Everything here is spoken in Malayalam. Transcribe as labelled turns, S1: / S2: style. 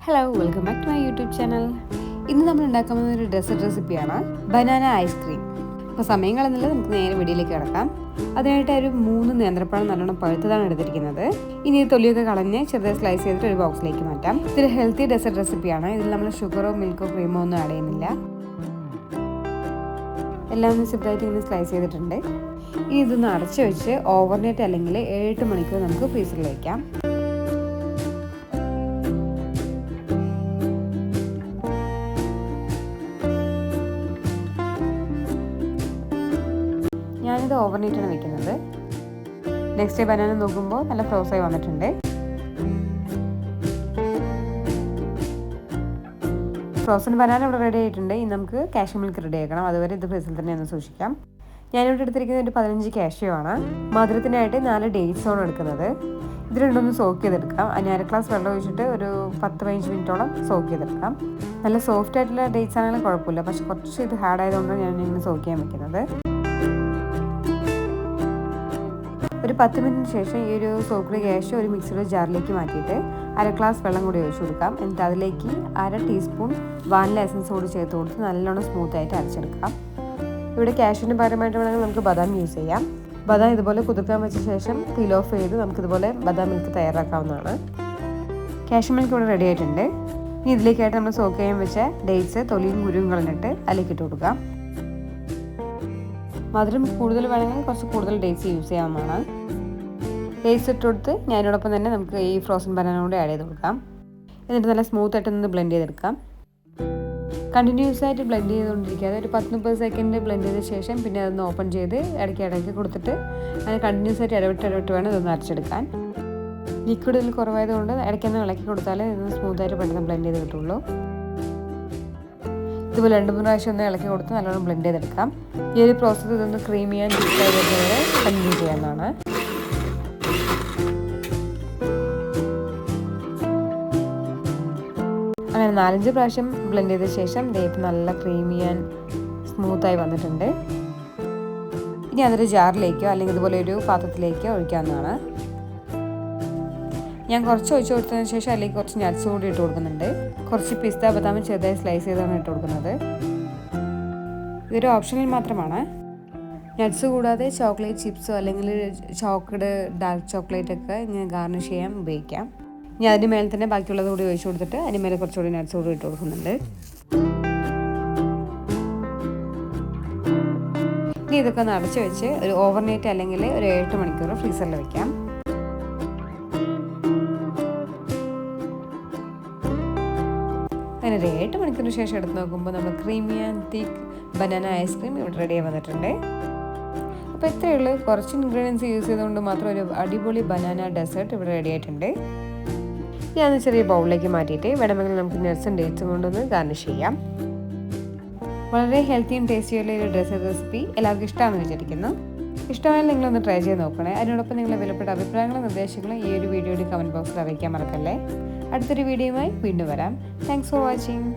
S1: Hello, welcome back to my YouTube channel. ഇന്ന് നമ്മൾ ഉണ്ടാക്കാൻ പോകുന്ന ഒരു ഡെസേർട്ട് റെസിപ്പിയാണ് ബനാന ഐസ്ക്രീം. അപ്പോൾ സമയം കളഞ്ഞില്ല, നമുക്ക് നേരെ വീഡിയോയിലേക്ക് കിടക്കാം. അതിനായിട്ട് ഒരു 3 നേന്ത്രപ്പഴം നല്ലോണം പഴുത്തതാണ് എടുത്തിരിക്കുന്നത്. ഇനി തൊലിയൊക്കെ കളഞ്ഞ് ചെറുതായി സ്ലൈസ് ചെയ്തിട്ട് ഒരു ബോക്സിലേക്ക് മാറ്റാം. ഇതൊരു ഹെൽത്തി ഡെസേർട്ട് റെസിപ്പിയാണ്. ഇതിൽ നമ്മൾ ഷുഗറോ മിൽക്കോ ക്രീമോ ഒന്നും ആഡ് ചെയ്യുന്നില്ല. എല്ലാം ഒന്ന് ചെറുതായിട്ട് ഇങ്ങനെ സ്ലൈസ് ചെയ്തിട്ടുണ്ട്. ഇനി ഇതൊന്ന് അടച്ചു വെച്ച് ഓവർനൈറ്റ് അല്ലെങ്കിൽ 7-8 മണിക്കൂർ നമുക്ക് ഫ്രീസറിൽ വയ്ക്കാം. ഞാനിത് ഓവർനൈറ്റാണ് വെക്കുന്നത്. നെക്സ്റ്റ് ഡേ ബനാന നോക്കുമ്പോൾ നല്ല ഫ്രോസായി വന്നിട്ടുണ്ട്. ഫ്രോസൺ ബനാന ഇവിടെ റെഡി ആയിട്ടുണ്ട്. ഇനി നമുക്ക് കാഷ്യൂ മിൽക്ക് റെഡി ആക്കണം. അതുവരെ ഇത് ഫ്രീസറിൽ തന്നെ ഒന്ന് സൂക്ഷിക്കാം. ഞാനിവിടെ എടുത്തിരിക്കുന്നത് ഒരു 15 കാഷ്യൂ ആണ്. മധുരത്തിനായിട്ട് 4 ഡേറ്റ്സ് ആണ് എടുക്കുന്നത്. ഇത് രണ്ടൊന്ന് സോക്ക് ചെയ്തെടുക്കാം. 1/2 ഗ്ലാസ് വെള്ളം ഒഴിച്ചിട്ട് ഒരു 10-15 മിനിറ്റോളം സോക്ക് ചെയ്തെടുക്കാം. നല്ല സോഫ്റ്റ് ആയിട്ടുള്ള ഡേറ്റ്സ് ആണെങ്കിലും കുഴപ്പമില്ല, പക്ഷെ കുറച്ച് ഇത് ഹാർഡ് ആയതുകൊണ്ടാണ് ഞാൻ ഇങ്ങനെ സോക്ക് ചെയ്യാൻ വെക്കുന്നത്. ഒരു 10 മിനിറ്റിന് ശേഷം ഈ ഒരു സോക്ക്ഡ് കാഷ്യൂ ഒരു മിക്സിയുടെ ജാറിലേക്ക് മാറ്റിയിട്ട് 1/2 ഗ്ലാസ് വെള്ളം കൂടി ഒഴിച്ചു കൊടുക്കാം. എന്നിട്ട് അതിലേക്ക് 1/2 ടീസ്പൂൺ വാനില എസൻസ് കൂടി ചേർത്ത് കൊടുത്ത് നല്ലോണം സ്മൂത്തായിട്ട് അരച്ചെടുക്കാം. ഇവിടെ കാഷ്യൂവിന് പകരമായിട്ട് വേണമെങ്കിൽ നമുക്ക് ബദാം യൂസ് ചെയ്യാം. ബദാം ഇതുപോലെ കുതിർക്കാൻ വെച്ച ശേഷം പീൽ ഓഫ് ചെയ്ത് നമുക്കിതുപോലെ ബദാം മിൽക്ക് തയ്യാറാക്കാവുന്നതാണ്. കാഷ്യൂ മിൽക്ക് ഇവിടെ റെഡി ആയിട്ടുണ്ട്. ഇനി ഇതിലേക്കായിട്ട് നമ്മൾ സോക്ക് ചെയ്യാൻ വെച്ച ഡേറ്റ്സ് തൊലിയും കുരുവും കളഞ്ഞിട്ട് അതിലേക്ക് ഇട്ട് കൊടുക്കാം. മധുരം കൂടുതൽ വേണമെങ്കിൽ കുറച്ച് കൂടുതൽ ഡേറ്റ്സ് യൂസ് ചെയ്യാവുന്നതാണ്. ഡേറ്റ്സ് ഇട്ട് കൊടുത്ത് ഞാനോടൊപ്പം തന്നെ നമുക്ക് ഈ ഫ്രോസൺ ബനാന കൂടെ ആഡ് ചെയ്ത് കൊടുക്കാം. എന്നിട്ട് നല്ല സ്മൂത്തായിട്ട് നിന്ന് ബ്ലെൻഡ് ചെയ്തെടുക്കാം. കണ്ടിന്യൂസ് ആയിട്ട് ബ്ലെൻഡ് ചെയ്തുകൊണ്ടിരിക്കാതെ ഒരു 10-30 സെക്കൻഡ് ബ്ലെൻഡ് ചെയ്ത ശേഷം പിന്നെ അതൊന്ന് ഓപ്പൺ ചെയ്ത് ഇടയ്ക്ക് കൊടുത്തിട്ട് അങ്ങനെ കണ്ടിന്യൂസ് ആയിട്ട് ഇടവിട്ട് വേണം ഇതൊന്ന് അരച്ചെടുക്കാൻ. ലിക്വിഡ് ഇതിൽ കുറവായതുകൊണ്ട് ഇടയ്ക്കൊന്ന് ഇളക്കി കൊടുത്താലേ ഇതൊന്ന് സ്മൂത്തായിട്ട് പെട്ടെന്ന് ബ്ലെൻഡ് ചെയ്ത് കിട്ടുള്ളൂ. ഇതുപോലെ 2-3 പ്രാവശ്യം ഒന്ന് ഇളക്കി കൊടുത്ത് നല്ലോണം ബ്ലെൻഡ് ചെയ്തെടുക്കാം. ഈ ഒരു പ്രോസസ്സ് ഇതൊന്ന് ക്രീമി ആൻഡ് ജ്യൂസി ആയി വരുന്നവരെ കണ്ടിന്യൂ ചെയ്യാവുന്നതാണ്. അങ്ങനെ 4-5 പ്രാവശ്യം ബ്ലെൻഡ് ചെയ്ത ശേഷം ഇപ്പം നല്ല ക്രീമി ആൻഡ് സ്മൂത്തായി വന്നിട്ടുണ്ട്. ഇനി അതൊരു ജാറിലേക്കോ അല്ലെങ്കിൽ ഇതുപോലെ ഒരു പാത്രത്തിലേക്കോ ഒഴിക്കാവുന്നതാണ്. ഞാൻ കുറച്ച് ഒഴിച്ച് കൊടുത്തതിന് ശേഷം അതിലേക്ക് കുറച്ച് നട്ട്സ് കൂടി ഇട്ട് കൊടുക്കുന്നുണ്ട്. കുറച്ച് പിസ്ത ബദാം ചെറുതായി സ്ലൈസ് ചെയ്താണ് ഇട്ട് കൊടുക്കുന്നത്. ഇതൊരു ഓപ്ഷണൽ മാത്രമാണ്. നട്ട്സ് കൂടാതെ ചോക്ലേറ്റ് ചിപ്സോ അല്ലെങ്കിൽ ചോക്ലേറ്റ് ഡാർക്ക് ചോക്ലേറ്റ് ഒക്കെ ഇങ്ങനെ ഗാർണിഷ് ചെയ്യാൻ ഉപയോഗിക്കാം. ഇനി അതിന് മേലെ തന്നെ ബാക്കിയുള്ളത് കൂടി ഒഴിച്ച് കൊടുത്തിട്ട് അതിന് മേലെ കുറച്ചുകൂടി നട്ട്സ് കൂടി ഇട്ട് കൊടുക്കുന്നുണ്ട്. ഇനി ഇതൊക്കെ ഒന്ന് അടച്ച് വെച്ച് ഒരു ഓവർനൈറ്റ് അല്ലെങ്കിൽ ഒരു 7 മണിക്കൂർ ഫ്രീസറിൽ വയ്ക്കാം. അങ്ങനെ ഒരു 8 മണിക്കൂറിന് ശേഷം എടുത്ത് നോക്കുമ്പോൾ നമ്മൾ creamy and thick banana ice cream ഇവിടെ റെഡി ആയി വന്നിട്ടുണ്ട്. അപ്പോൾ ഇത്രയേ ഉള്ളൂ. കുറച്ച് ഇൻഗ്രീഡിയൻസ് യൂസ് ചെയ്തുകൊണ്ട് മാത്രം ഒരു അടിപൊളി ബനാന ഡെസേർട്ട് ഇവിടെ റെഡി ആയിട്ടുണ്ട്. ഞാൻ ചെറിയ ബൗളിലേക്ക് മാറ്റിയിട്ട് വേണമെങ്കിൽ നമുക്ക് നട്ട്സും ഡേറ്റ്സും കൊണ്ടൊന്ന് ഗാർണിഷ് ചെയ്യാം. വളരെ ഹെൽത്തിയും ടേസ്റ്റിയുള്ള ഒരു ഡെസേർട്ട് റെസിപ്പി എല്ലാവർക്കും ഇഷ്ടമാണെന്ന് വിചാരിക്കുന്നു. ഇഷ്ടമായാലും നിങ്ങളൊന്ന് ട്രൈ ചെയ്ത് നോക്കണേ. അതിനോടൊപ്പം നിങ്ങളുടെ വിലപ്പെട്ട അഭിപ്രായങ്ങളും നിർദ്ദേശങ്ങളും ഈ ഒരു വീഡിയോയുടെ കമൻറ്റ് ബോക്സിൽ അറിയിക്കാൻ മറക്കല്ലേ. അടുത്തൊരു വീഡിയോയുമായി വീണ്ടും വരാം. Thanks for watching.